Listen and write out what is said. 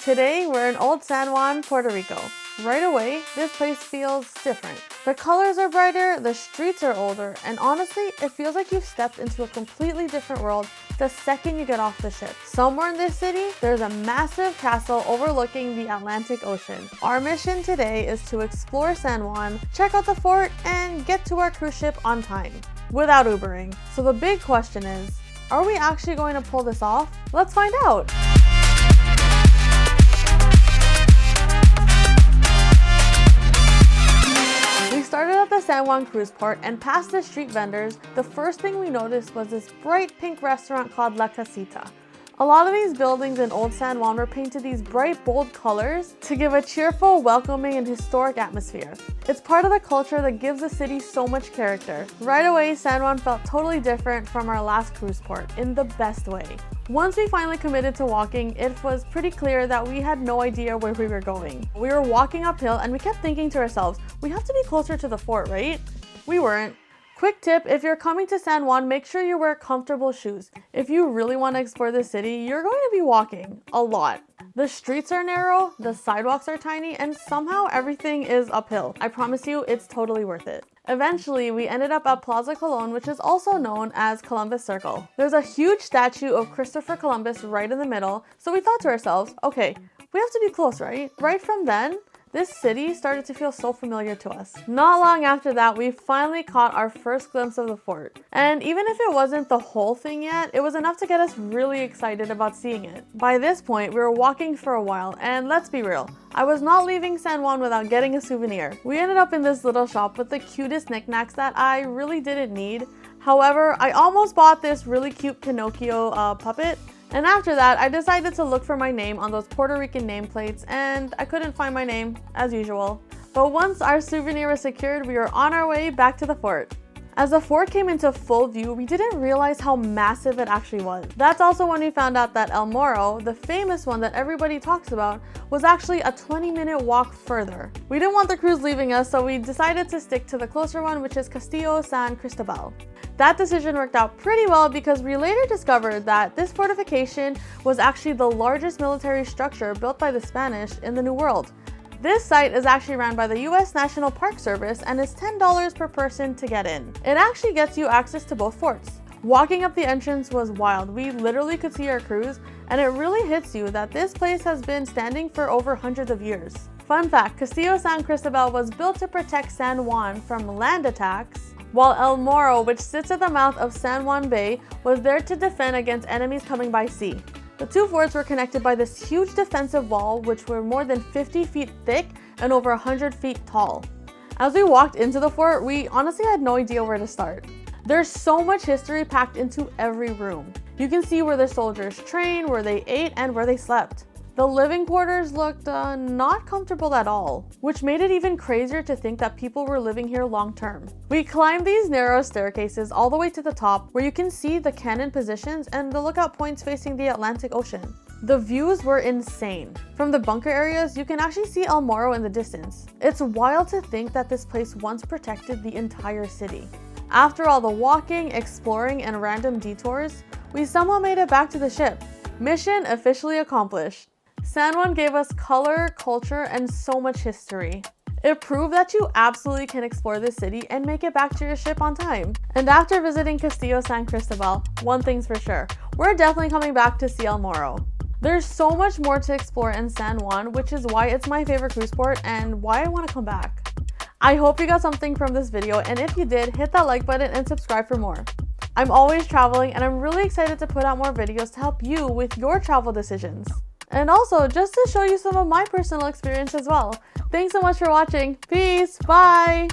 Today, we're in Old San Juan, Puerto Rico. Right away, this place feels different. The colors are brighter, the streets are older, and honestly, it feels like you've stepped into a completely different world the second you get off the ship. Somewhere in this city, there's a massive castle overlooking the Atlantic Ocean. Our mission today is to explore San Juan, check out the fort, and get to our cruise ship on time, without Ubering. So the big question is, are we actually going to pull this off? Let's find out! We started at the San Juan cruise port and past the street vendors, the first thing we noticed was this bright pink restaurant called La Casita. A lot of these buildings in Old San Juan were painted these bright, bold colors to give a cheerful, welcoming, and historic atmosphere. It's part of the culture that gives the city so much character. Right away, San Juan felt totally different from our last cruise port, in the best way. Once we finally committed to walking, it was pretty clear that we had no idea where we were going. We were walking uphill and we kept thinking to ourselves, we have to be closer to the fort, right? We weren't. Quick tip, if you're coming to San Juan, make sure you wear comfortable shoes. If you really want to explore the city, you're going to be walking a lot. The streets are narrow, the sidewalks are tiny, and somehow everything is uphill. I promise you, it's totally worth it. Eventually, we ended up at Plaza Colón, which is also known as Columbus Circle. There's a huge statue of Christopher Columbus right in the middle, so we thought to ourselves, okay, we have to be close, right? Right from then, this city started to feel so familiar to us. Not long after that, we finally caught our first glimpse of the fort. And even if it wasn't the whole thing yet, it was enough to get us really excited about seeing it. By this point, we were walking for a while, and let's be real, I was not leaving San Juan without getting a souvenir. We ended up in this little shop with the cutest knickknacks that I really didn't need. However, I almost bought this really cute Pinocchio puppet. And after that, I decided to look for my name on those Puerto Rican nameplates, and I couldn't find my name, as usual. But once our souvenir was secured, we were on our way back to the fort. As the fort came into full view, we didn't realize how massive it actually was. That's also when we found out that El Morro, the famous one that everybody talks about, was actually a 20-minute walk further. We didn't want the cruise leaving us, so we decided to stick to the closer one, which is Castillo San Cristobal. That decision worked out pretty well because we later discovered that this fortification was actually the largest military structure built by the Spanish in the New World. This site is actually ran by the US National Park Service and is $10 per person to get in. It actually gets you access to both forts. Walking up the entrance was wild. We literally could see our cruise, and it really hits you that this place has been standing for over hundreds of years. Fun fact, Castillo San Cristobal was built to protect San Juan from land attacks, while El Morro, which sits at the mouth of San Juan Bay, was there to defend against enemies coming by sea. The two forts were connected by this huge defensive wall, which were more than 50 feet thick and over 100 feet tall. As we walked into the fort, we honestly had no idea where to start. There's so much history packed into every room. You can see where the soldiers trained, where they ate, and where they slept. The living quarters looked not comfortable at all, which made it even crazier to think that people were living here long term. We climbed these narrow staircases all the way to the top, where you can see the cannon positions and the lookout points facing the Atlantic Ocean. The views were insane. From the bunker areas, you can actually see El Morro in the distance. It's wild to think that this place once protected the entire city. After all the walking, exploring, and random detours, we somehow made it back to the ship. Mission officially accomplished. San Juan gave us color, culture, and so much history. It proved that you absolutely can explore this city and make it back to your ship on time. And after visiting Castillo San Cristobal, one thing's for sure, we're definitely coming back to see El Morro. There's so much more to explore in San Juan, which is why it's my favorite cruise port and why I want to come back. I hope you got something from this video, and if you did, hit that like button and subscribe for more. I'm always traveling, and I'm really excited to put out more videos to help you with your travel decisions. And also, just to show you some of my personal experience as well. Thanks so much for watching. Peace. Bye.